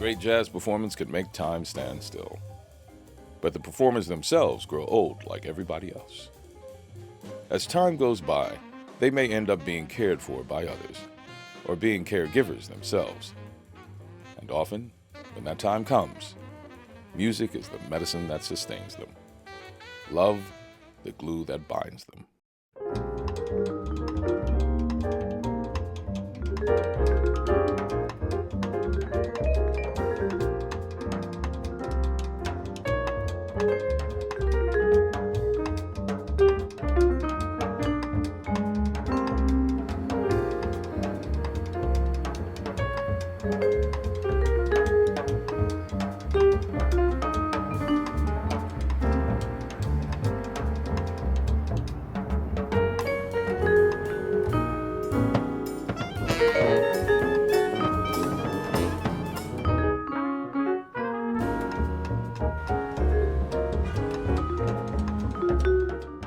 great jazz performance can make time stand still. But the performers themselves grow old like everybody else. As time goes by, they may end up being cared for by others, or being caregivers themselves. And often, when that time comes, music is the medicine that sustains them. Love, the glue that binds them.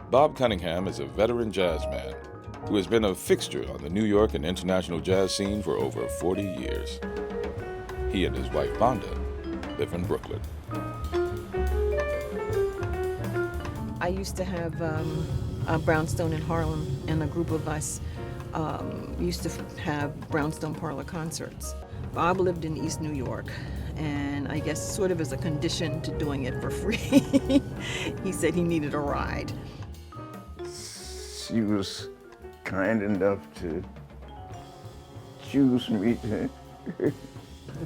Bob Cunningham is a veteran jazz man who has been a fixture on the New York and international jazz scene for over 40 years. He and his wife, Vonda, live in Brooklyn. I used to have a brownstone in Harlem, and a group of us used to have brownstone parlor concerts. Bob lived in East New York, and I guess sort of as a condition to doing it for free, he said he needed a ride. She was kind enough to choose me to. The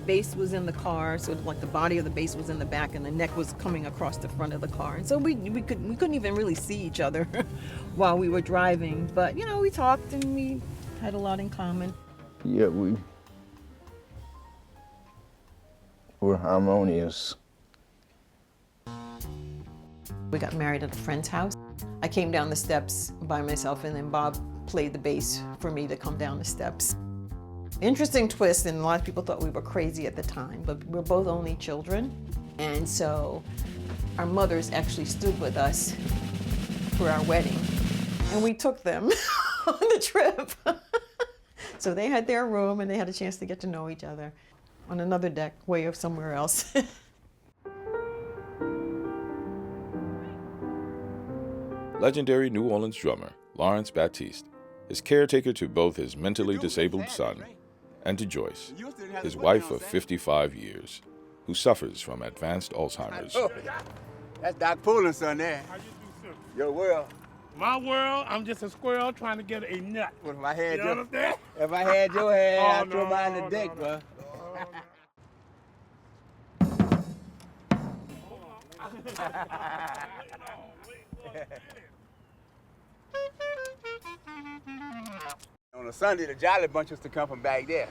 bass was in the car, so like the body of the bass was in the back, and the neck was coming across the front of the car. And so we couldn't even really see each other while we were driving. But you know, we talked and we had a lot in common. Yeah, we were harmonious. We got married at a friend's house. I came down the steps by myself, and then Bob played the bass for me to come down the steps. Interesting twist, and a lot of people thought we were crazy at the time, but we're both only children. And so our mothers actually stood with us for our wedding, and we took them on the trip. So they had their room, and they had a chance to get to know each other on another deck, way of somewhere else. Legendary New Orleans drummer Lawrence Baptiste is caretaker to both his mentally disabled son and to Joyce, his wife of 55 years, who suffers from advanced Alzheimer's. That's Doc Pullen's son there. How you do, sir? Your world. My world, I'm just a squirrel trying to get a nut. Well, if I had You your, understand? if I had your head, Oh, I'd throw no, mine no, the deck, no, bro. On a Sunday, the Jolly Bunch used to come from back there.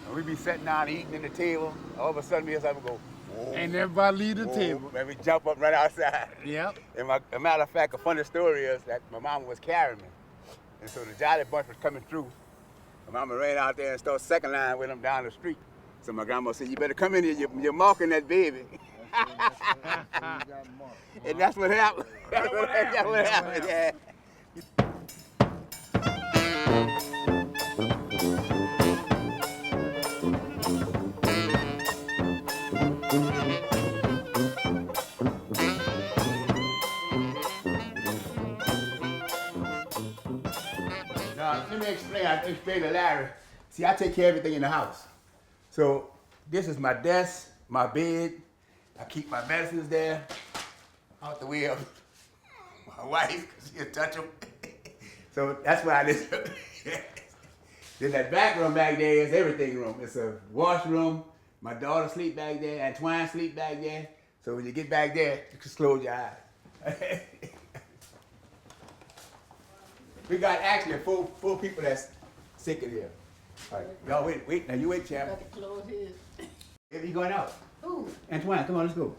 And we'd be sitting down eating at the table. All of a sudden, we just have to go, whoa, And everybody leave the whoa, table. and we jump up right outside. Yep. And a matter of fact, a funny story is that my mama was carrying me. And so the Jolly Bunch was coming through. My mama ran out there and started second line with them down the street. So my grandma said, you better come in here, you're marking that baby. And that's what happened. That's what happened, yeah. Now, let me explain. I explained to Larry. See, I take care of everything in the house. So this is my desk, my bed. I keep my medicines there, out the way of my wife, because she'll touch them. So that's why I just. Then that back room back there is everything room. It's a washroom. My daughter sleep back there. Antoine sleep back there. So when you get back there, you can close your eyes. We got actually four people that's sick in here. All right, y'all wait. Now you wait, champ. Got to close his. If you going out? Who? Antoine, come on, let's go.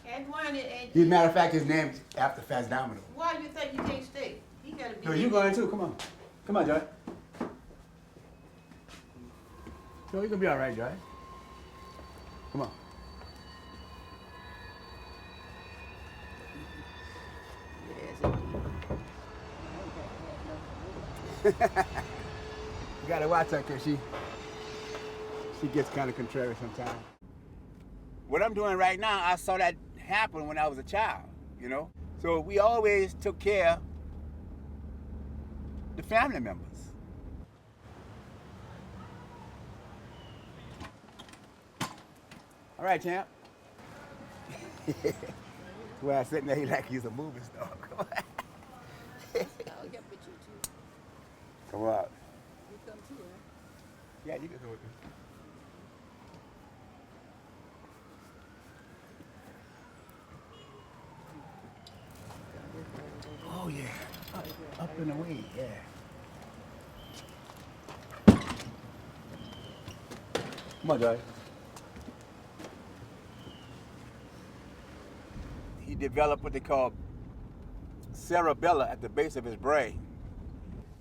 Antoine and As a matter of fact, his name's after Fats Domino. why do you think you can't stay? He gotta be. No, you going too, come on. Come on, Joy. No, you're gonna be all right, Joy. Come on. You gotta watch her, cause she gets kind of contrary sometimes. what I'm doing right now, I saw that happen when I was a child, you know? So we always took care of the family members. All right, champ. Well, sitting there like he's a movie star. Come on. I'll get with you too. Come on. You come too, huh? Yeah, you can go with me. Oh, yeah. Up and away, yeah. Come on, Joy. He developed what they call cerebella at the base of his brain.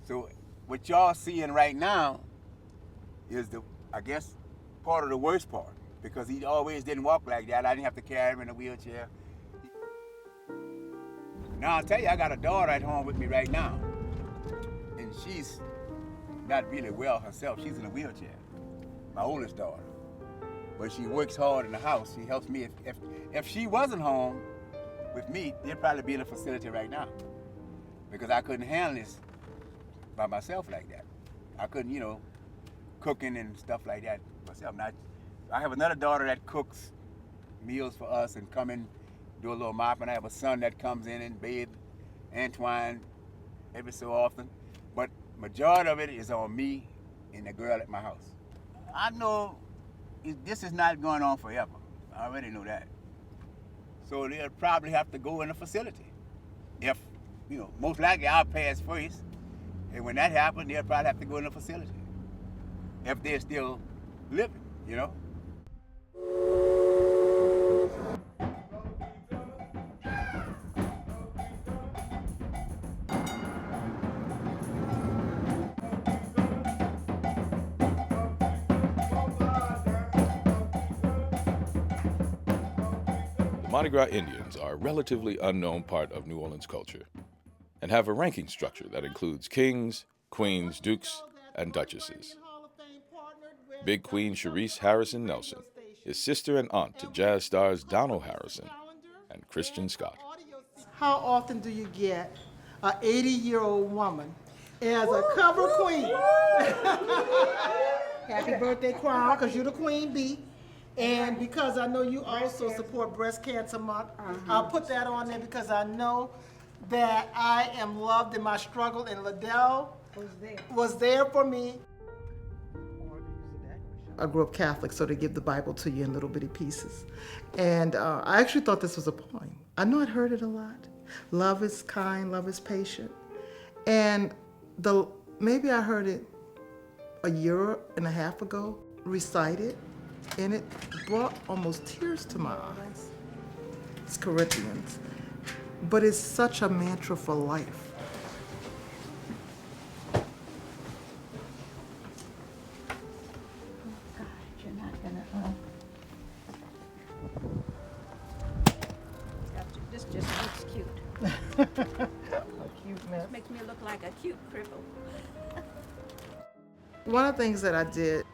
So what y'all seeing right now is I guess, part of the worst part, because he always didn't walk like that. I didn't have to carry him in a wheelchair. Now I'll tell you, I got a daughter at home with me right now, and she's not really well herself. She's in a wheelchair, my oldest daughter. But she works hard in the house. She helps me. If she wasn't home with me, they'd probably be in a facility right now, because I couldn't handle this by myself like that. I couldn't, you know, cooking and stuff like that myself. Now, I have another daughter that cooks meals for us and come in, do a little mopping. I have a son that comes in and bathe Antoine every so often. But majority of it is on me and the girl at my house. I know this is not going on forever. I already know that. So they'll probably have to go in a facility. If, you know, most likely I'll pass first. And when that happens, they'll probably have to go in a facility. If they're still living, you know? The Mardi Gras Indians are a relatively unknown part of New Orleans culture and have a ranking structure that includes kings, queens, dukes, and duchesses. Big Queen Sharice Harrison Nelson is sister and aunt to jazz stars Donald Harrison and Christian Scott. How often do you get an 80-year-old woman as a cover queen? Happy birthday, Crown, because you're the queen bee. And because I know you also support Breast Cancer Month, I'll put that on there because I know that I am loved in my struggle, and Liddell was there for me. I grew up Catholic, so they give the Bible to you in little bitty pieces. And I actually thought this was a poem. I know I'd heard it a lot. Love is kind, love is patient. And maybe I heard it a year and a half ago, recited, and it brought almost tears to my eyes. It's Corinthians. But it's such a mantra for life. You're not gonna, This just looks cute. Cuteness. Makes me look like a cute cripple. One of the things that I did,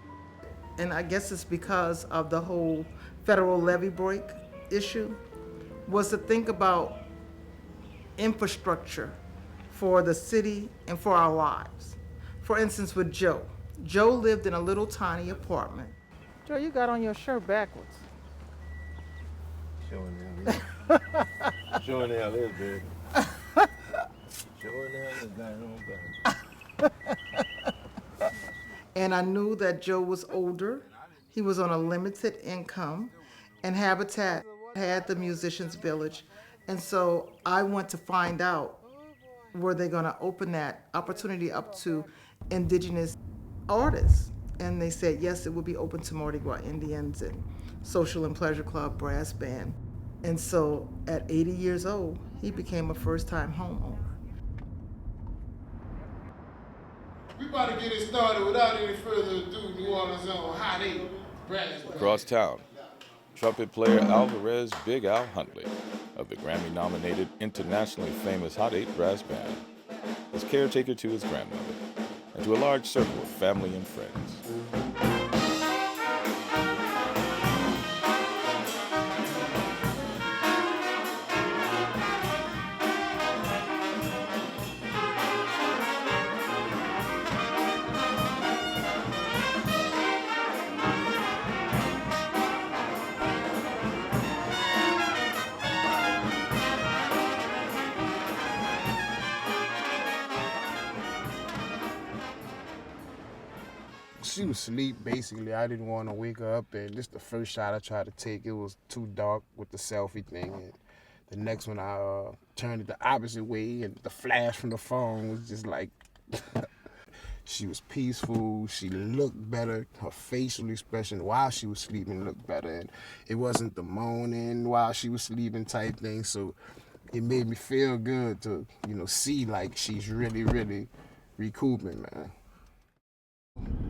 and I guess it's because of the whole federal levee break issue, was to think about infrastructure for the city and for our lives. For instance, with Joe. Joe lived in a little tiny apartment. Joe, you got on your shirt backwards. Showing them, showing them is big. Showing them is got on back. And I knew that Joe was older. He was on a limited income, and Habitat had the Musicians Village. And so I went to find out, were they gonna open that opportunity up to indigenous artists? And they said, yes, it would be open to Mardi Gras Indians and Social and Pleasure Club brass band. And so at 80 years old, he became a first-time homeowner. We about to get it started without any further ado. New Orleans on Hot 8 Brass Band. Across town, trumpet player Alvarez Big Al Huntley of the Grammy-nominated internationally famous Hot 8 Brass Band is caretaker to his grandmother and to a large circle of family and friends. She was asleep, basically. I didn't want to wake her up, and this the first shot I tried to take. It was too dark with the selfie thing, and the next one I turned it the opposite way, and the flash from the phone was just like, she was peaceful, she looked better, her facial expression while she was sleeping looked better, and it wasn't the moaning while she was sleeping type thing, so it made me feel good to, you know, see like she's really, really recouping, man.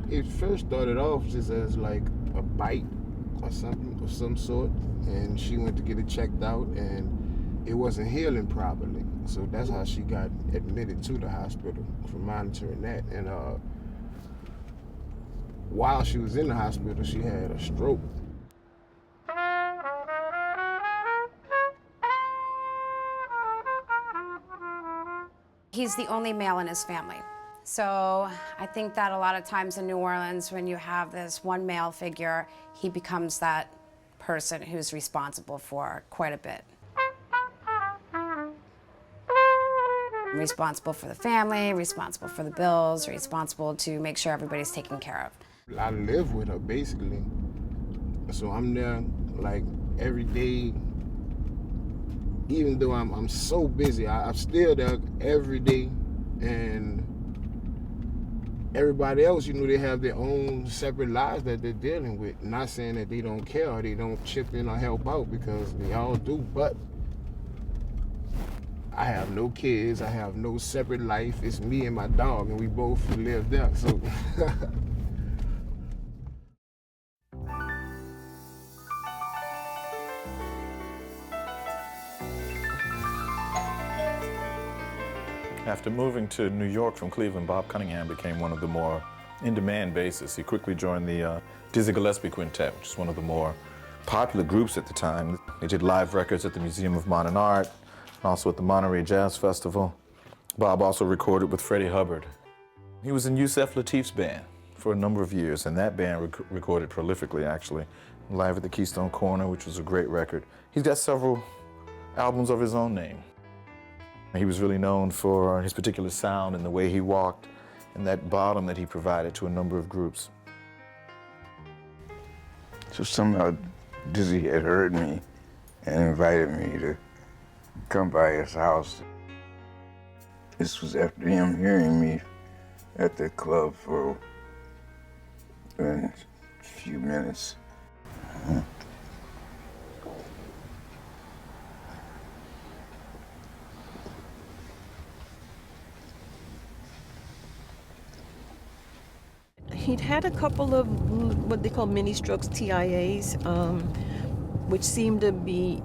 It first started off just as like a bite or something of some sort, and she went to get it checked out, and it wasn't healing properly. So that's how she got admitted to the hospital for monitoring that. And while she was in the hospital, she had a stroke. He's the only male in his family. So I think that a lot of times in New Orleans, when you have this one male figure, he becomes that person who's responsible for quite a bit. Responsible for the family, responsible for the bills, responsible to make sure everybody's taken care of. I live with her, basically. So I'm there, like, every day. Even though I'm so busy, I'm still there every day. And everybody else, you know, they have their own separate lives that they're dealing with. Not saying that they don't care or they don't chip in or help out, because they all do, but I have no kids, I have no separate life. It's me and my dog, and we both live there, so. After moving to New York from Cleveland, Bob Cunningham became one of the more in-demand bassists. He quickly joined the Dizzy Gillespie Quintet, which is one of the more popular groups at the time. They did live records at the Museum of Modern Art, and also at the Monterey Jazz Festival. Bob also recorded with Freddie Hubbard. He was in Yusef Lateef's band for a number of years, and that band recorded prolifically, actually. Live at the Keystone Corner, which was a great record. He's got several albums of his own name. He was really known for his particular sound and the way he walked and that bottom that he provided to a number of groups. So somehow Dizzy had heard me and invited me to come by his house. This was after him hearing me at the club for a few minutes. He'd had a couple of what they call mini strokes, TIAs, which seemed to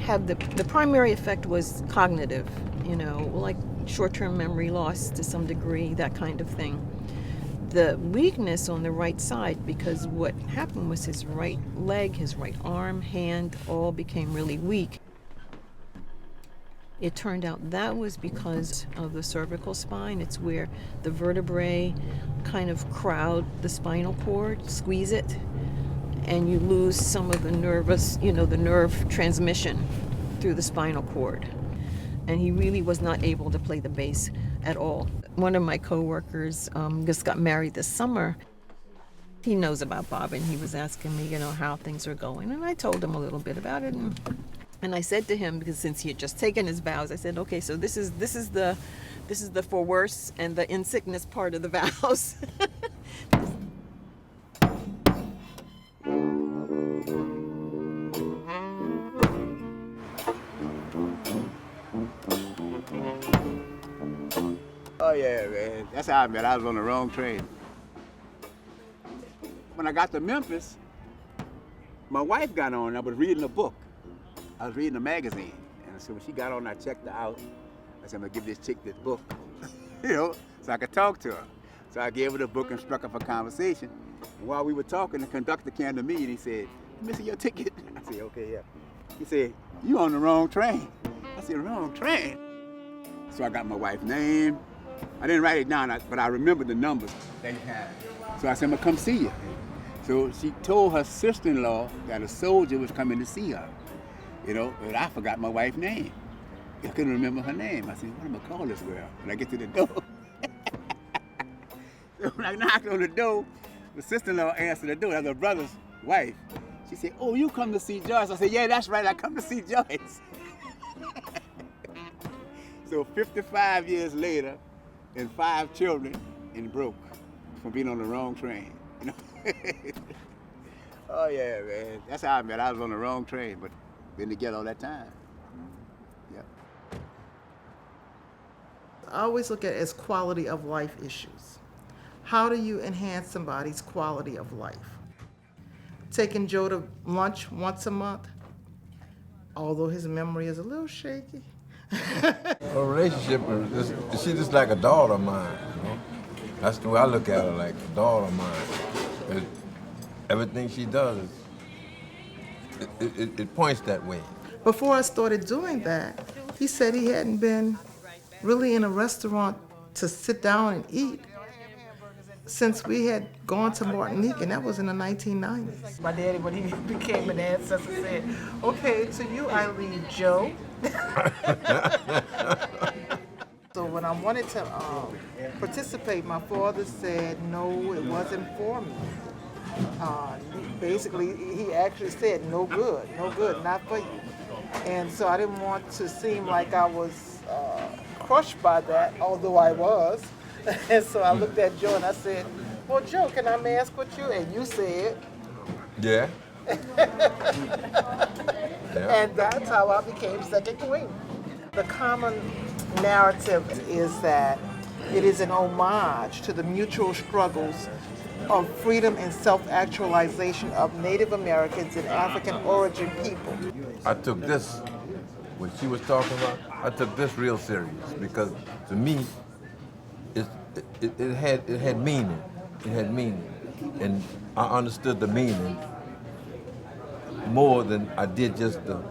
have the primary effect was cognitive, you know, like short-term memory loss to some degree, that kind of thing. The weakness on the right side, because what happened was his right leg, his right arm, hand, all became really weak. It turned out that was because of the cervical spine. It's where the vertebrae kind of crowd the spinal cord, squeeze it, and you lose some of the the nerve transmission through the spinal cord. And he really was not able to play the bass at all. One of my coworkers just got married this summer. He knows about Bob, and he was asking me, how things are going. And I told him a little bit about it. And I said to him, because since he had just taken his vows, I said, okay, so this is the for worse and the in sickness part of the vows. Oh yeah, man. That's how I met. I was on the wrong train. When I got to Memphis, my wife got on. I was reading a book. I was reading a magazine, and so when she got on, I checked her out. I said, I'm gonna give this chick this book, so I could talk to her. So I gave her the book and struck up a conversation. And while we were talking, the conductor came to me and he said, "Missing your ticket?" I said, "Okay, yeah." He said, "You on the wrong train." I said, "Wrong train?" So I got my wife's name. I didn't write it down, but I remember the numbers. There you have it. So I said, I'm gonna come see you. So she told her sister-in-law that a soldier was coming to see her. But I forgot my wife's name. I couldn't remember her name. I said, what am I gonna call this girl? When I get to the door. So when I knocked on the door, the sister-in-law answered the door. That was her brother's wife. She said, "Oh, you come to see Joyce?" I said, "Yeah, that's right. I come to see Joyce." So 55 years later, and 5 children, and broke from being on the wrong train. You know? Oh yeah, man. That's how I met. I was on the wrong train, but been together all that time. Yeah. I always look at it as quality of life issues. How do you enhance somebody's quality of life? Taking Joe to lunch once a month, although his memory is a little shaky. Our relationship is she's just like a daughter of mine, you know? That's the way I look at her, like a daughter of mine. And everything she does, it points that way. Before I started doing that, he said he hadn't been really in a restaurant to sit down and eat since we had gone to Martinique, and that was in the 1990s. My daddy, when he became an ancestor, said, "Okay, to you I leave Joe." So when I wanted to participate, my father said, "No, it wasn't for me." Basically, he actually said, "No good, not for you." And so I didn't want to seem like I was crushed by that, although I was. And so I looked at Joe and I said, "Well, Joe, can I mask with you?" And you said, Yeah. and that's how I became second queen. The common narrative is that it is an homage to the mutual struggles of freedom and self-actualization of Native Americans and African origin people. I took this, what she was talking about, I took this real serious because to me, it had meaning. It had meaning. And I understood the meaning more than I did just the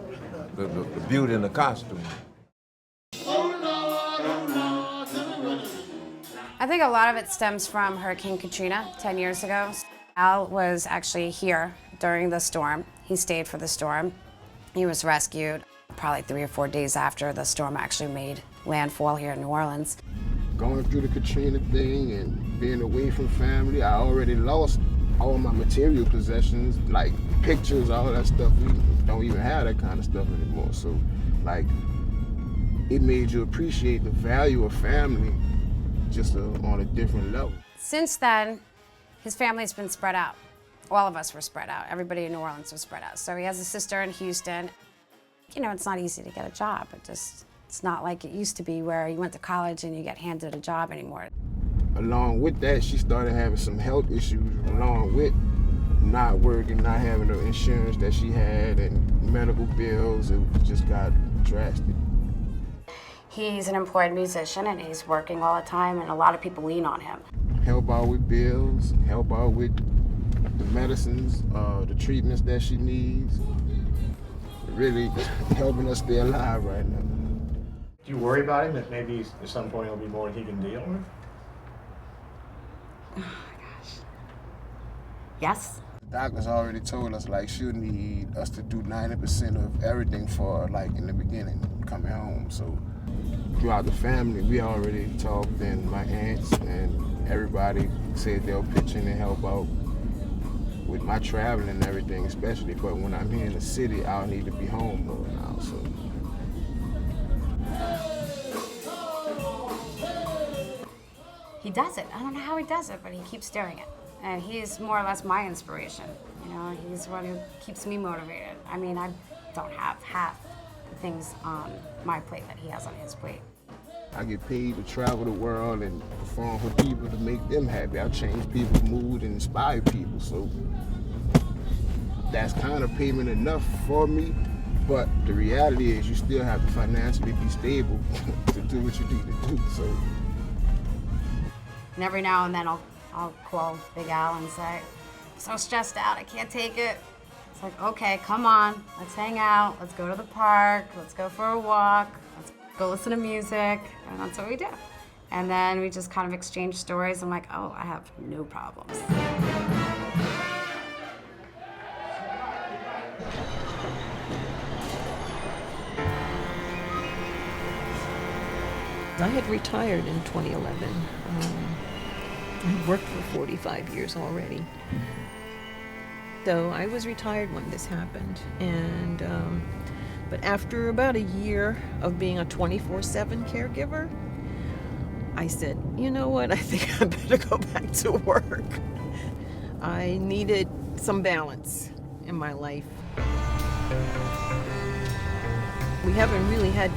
beauty in the costume. I think a lot of it stems from Hurricane Katrina 10 years ago. Al was actually here during the storm. He stayed for the storm. He was rescued probably 3 or 4 days after the storm actually made landfall here in New Orleans. Going through the Katrina thing and being away from family, I already lost all my material possessions, like pictures, all that stuff. We don't even have that kind of stuff anymore. So, like, it made you appreciate the value of family just on a different level. Since then, his family's been spread out. All of us were spread out. Everybody in New Orleans was spread out. So he has a sister in Houston. You know, it's not easy to get a job. It's not like it used to be where you went to college and you get handed a job anymore. Along with that, she started having some health issues along with not working, not having the insurance that she had, and medical bills. It just got drastic. He's an employed musician and he's working all the time, and a lot of people lean on him. Help out with bills, help out with the medicines, the treatments that she needs. Really helping us stay alive right now. Do you worry about him that maybe at some point it'll be more than he can deal with? Oh my gosh. Yes. The doctors already told us, like, she'll need us to do 90% of everything for her, like, in the beginning, coming home. So throughout the family, we already talked, and my aunts and everybody said they'll pitch in and help out with my traveling and everything, especially. But when I'm here in the city, I'll need to be home more now, so. He does it. I don't know how he does it, but he keeps doing it. And he's more or less my inspiration. You know, he's the one who keeps me motivated. I mean, I don't have half the things on my plate that he has on his plate. I get paid to travel the world and perform for people to make them happy. I change people's mood and inspire people, so that's kind of payment enough for me. But the reality is you still have to financially be stable to do what you need to do, so. And every now and then I'll call Big Al and say, "I'm so stressed out, I can't take it." It's like, okay, come on, let's hang out, let's go to the park, let's go for a walk, let's go listen to music, and that's what we do. And then we just kind of exchange stories. I'm like, oh, I have no problems. I had retired in 2011. I've worked for 45 years already. So I was retired when this happened, and but after about a year of being a 24/7 caregiver, I said, you know what, I think I better go back to work. I needed some balance in my life. We haven't really had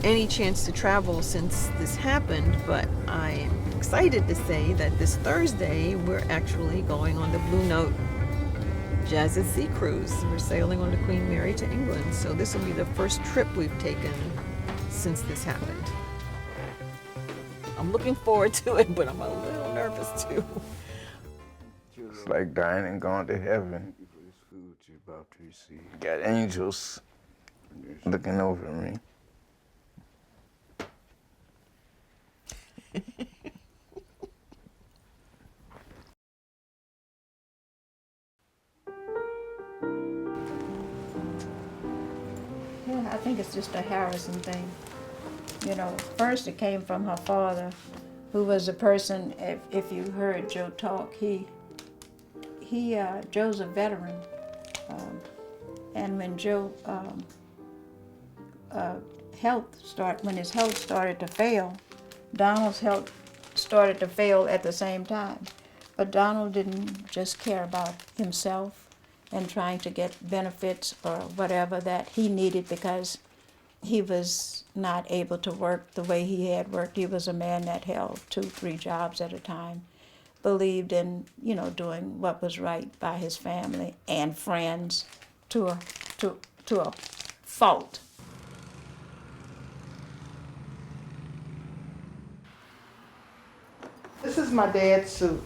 any chance to travel since this happened, but I'm excited to say that this Thursday we're actually going on the Blue Note Jazz at Sea cruise. We're sailing on the Queen Mary to England, so this will be the first trip we've taken since this happened. I'm looking forward to it, but I'm a little nervous too. It's like dying and going to heaven. Thank you for this food you're about to receive. Got angels looking over me. Yeah, I think it's just a Harrison thing. You know, first it came from her father, who was a person, if you heard Joe talk, Joe's a veteran. And when Joe, when his health started to fail, Donald's health started to fail at the same time. But Donald didn't just care about himself and trying to get benefits or whatever that he needed because he was not able to work the way he had worked. He was a man that held 2, 3 jobs at a time, believed in, doing what was right by his family and friends to a fault. This is my dad's suit.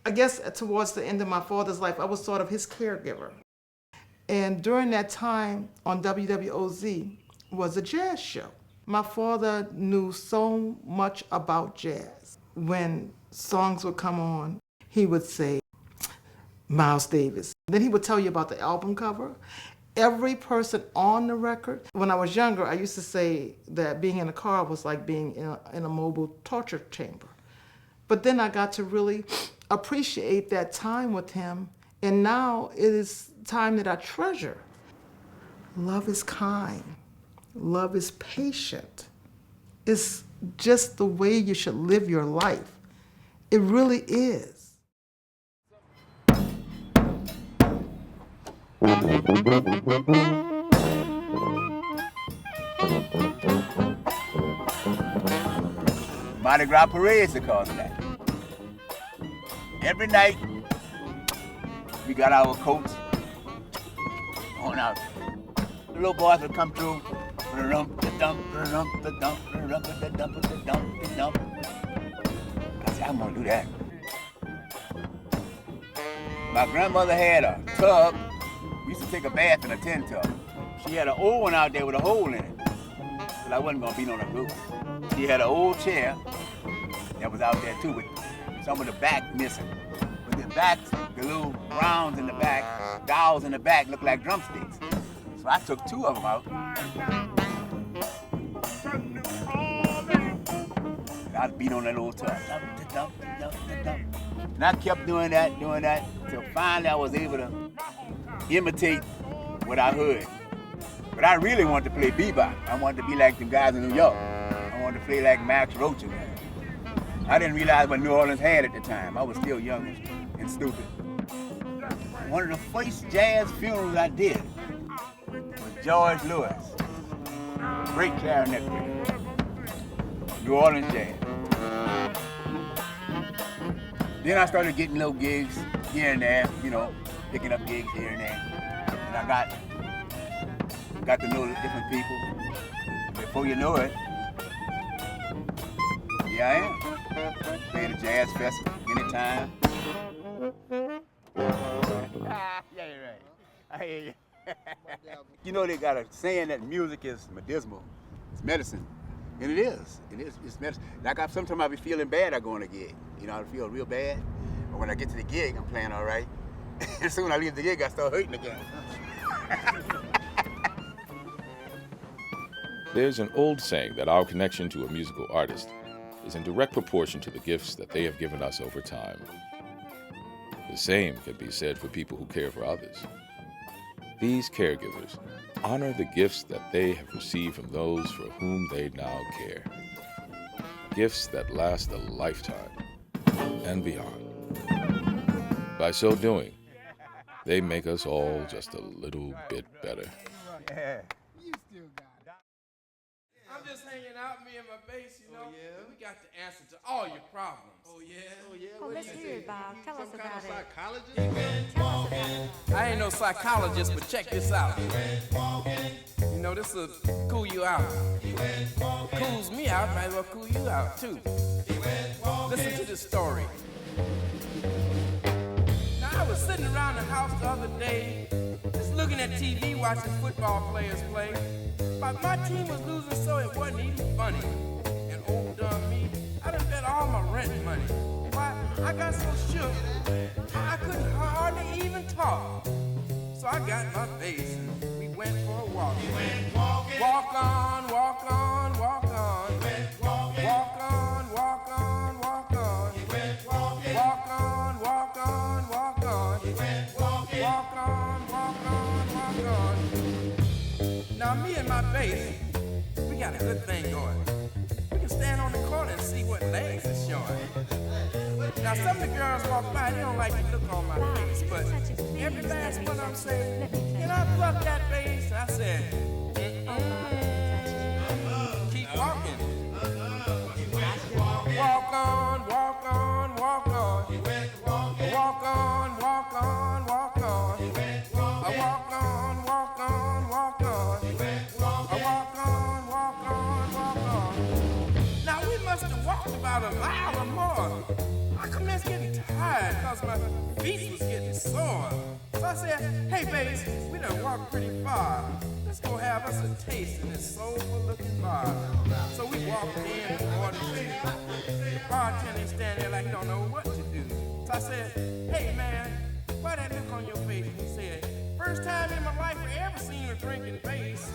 I guess towards the end of my father's life, I was sort of his caregiver. And during that time on WWOZ was a jazz show. My father knew so much about jazz. When songs would come on, he would say, Miles Davis. Then he would tell you about the album cover. Every person on the record. When I was younger, I used to say that being in a car was like being in a mobile torture chamber. But then I got to really appreciate that time with him, and now it is time that I treasure. Love is kind. Love is patient. It's just the way you should live your life. It really is. Mardi Gras parades, they call it that. Every night, we got our coats on out. The little boys would come through. I said, I'm gonna do that. My grandmother had a tub. We used to take a bath in a tin tub. She had an old one out there with a hole in it. But I wasn't gonna beat on her roof. She had an old chair that was out there too with some of the back missing. But the back, the little rounds in the back, dowels in the back looked like drumsticks. So I took 2 of them out. And I beat on that old tub. And I kept doing that, till finally I was able to imitate what I heard. But I really wanted to play bebop. I wanted to be like the guys in New York. I wanted to play like Max Roach. I didn't realize what New Orleans had at the time. I was still young and stupid. One of the first jazz funerals I did was George Lewis, great clarinet player, New Orleans jazz. Then I started getting little gigs here and there, picking up gigs here and there. And I got to know different people. Before you know it, here I am. Playing a jazz festival anytime. Yeah, you're right. I hear you. They got a saying that music is medicinal. It's medicine. And it is. It's medicine. Like sometimes I be feeling bad I go on a gig. I feel real bad. But when I get to the gig, I'm playing all right. As soon as I leave the gig, I start hurting again. There's an old saying that our connection to a musical artist is in direct proportion to the gifts that they have given us over time. The same can be said for people who care for others. These caregivers honor the gifts that they have received from those for whom they now care. Gifts that last a lifetime and beyond. By so doing, they make us all just a little bit better. I'm just hanging out, me and my bass, you know. And we got the answer to all your problems. Oh, yeah? Oh, yeah? Oh, let's hear it, Bob. Tell us about it. Psychologist? Tell us about it. I ain't no psychologist, but check this out. You know, this will cool you out. Cools me out, might as well cool you out, too. Listen to this story. Now, I was sitting around the house the other day, just looking at TV, watching football players play. But my team was losing, so it wasn't even funny. And old dumb me, I done bet all my rent money. Why, I got so shook, I couldn't hardly even talk. So I got my bass and we went for a walk. We went walking. Walk on, walk on, walk on. We went walking. Walk on, walk on, walk on. We went walking. Walk on, walk on, walk on. We went walking. Walk on, walk on, walk on. Now me and my bass, we got a good thing going. We can stand on the corner and see what legs is showing. Now some of the girls walk by, they don't like to look on my face, but every last one of them say, can I pluck that bass? I said, keep walking. Walk on, walk on, walk on. Walk on, walk on, walk on. I walk on, walk on, walk on. I walk on, walk on, walk on. Now we must have walked about a mile or more. I commenced getting tired because my feet was getting sore. So I said, hey, bass, we done walked pretty far. Let's go have us a taste in this soulful looking bar. So we walked in and ordered tea. The bartender standing there like he don't know what to do. So I said, hey, man, why that look on your face? And he said, first time in my life I ever seen her drinking bass.